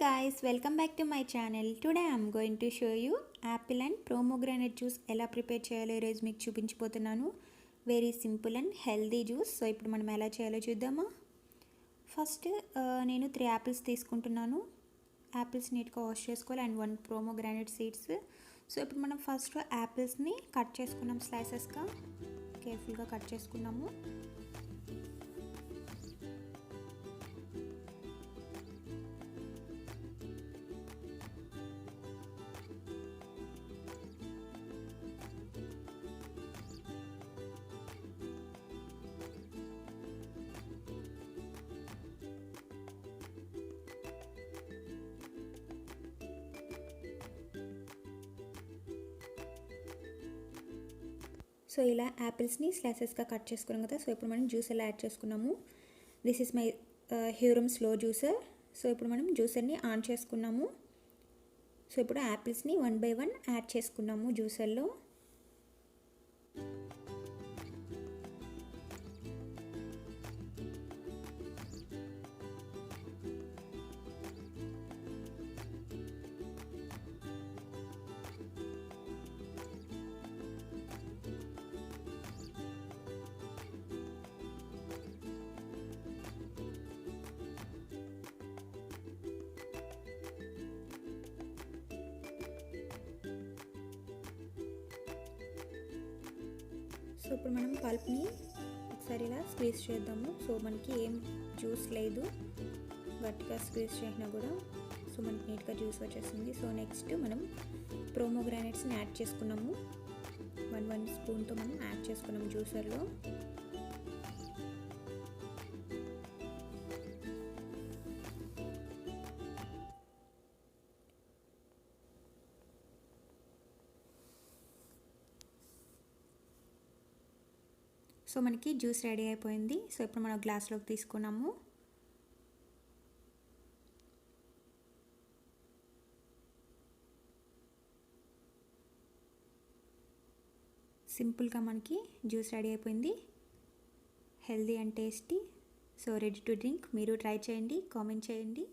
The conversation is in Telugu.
guys, welcome back to my channel. Today I am going to show you apple and pomegranate juice ఎలా ప్రిపేర్ చేయాలో ఈ రోజు మీకు చూపించబోతున్నాను. Very simple and healthy juice. So ఇప్పుడు మనం ఎలా చేయాలో చూద్దామా. ఫస్ట్ నేను 3 యాపిల్స్ తీసుకుంటున్నాను. యాపిల్స్ నీట్గా వాష్ చేసుకోవాలి అండ్ 1 pomegranate సీడ్స్. సో ఇప్పుడు మనం ఫస్ట్ యాపిల్స్ని కట్ చేసుకున్నాం, స్లైసెస్గా కేర్ఫుల్గా కట్ చేసుకున్నాము. సో ఇలా యాపిల్స్ని స్లైసెస్గా కట్ చేసుకున్నాం కదా. సో ఇప్పుడు మనం జ్యూస్ ఎలా యాడ్ చేసుకున్నాము. This is my Hurom slow juicer. So ఇప్పుడు మనం జ్యూసర్ని ఆన్ చేసుకున్నాము. సో ఇప్పుడు యాపిల్స్ని 1 by 1 యాడ్ చేసుకున్నాము జ్యూసర్లో. సో ఇప్పుడు మనం పల్ప్ని ఒకసారి ఇలా స్క్వీజ్ చేద్దాము. సో మనకి ఏం జ్యూస్ లేదు, గట్టిగా స్క్వీజ్ చేసినా కూడా సో మనకి నీట్గా జ్యూస్ వచ్చేస్తుంది. సో నెక్స్ట్ మనం పోమోగ్రానేట్స్ని యాడ్ చేసుకున్నాము. 1 స్పూన్తో మనం యాడ్ చేసుకున్నాము జ్యూసర్లో. సో మనకి జ్యూస్ రెడీ అయిపోయింది. సో ఇప్పుడు మనం గ్లాస్లోకి తీసుకున్నాము. సింపుల్గా మనకి జ్యూస్ రెడీ అయిపోయింది. Healthy and tasty. So ready to drink. మీరు ట్రై చేయండి, కామెంట్ చేయండి.